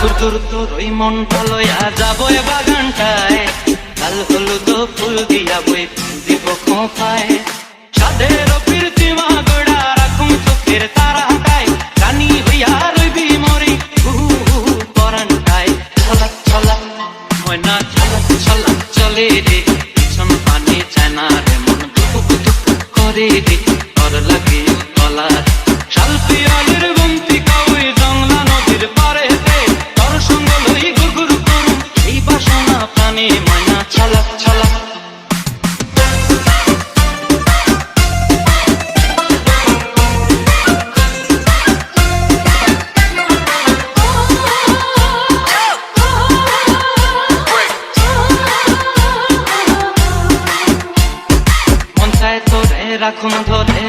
দূর দূর তোর ওই মনটা লইয়া যাবো এ বাগানটায়, লাল হলুদ ফুল দিয়া বই দিব খোঁপায়। সাধের প্রীতিমা গোড়া রাখুম চোখের তারাটায়, রানী হইয়া রইবি মরি পরানটায়। ছলাক ছলাক ময়না ছলাক ছলাক চলে রে, পিছন পানি চায় না রে, মন দুপুক দুপুক করে রে, তোর লাগে কলার শাল পিয়ালের বন্তি কাউই জংলা নদীর পারেতে, তোর সঙ্গ লই গুরগুর করুম এই বাসনা প্রাণে। ময়না ছলাক ছলাক রাখুন ধরে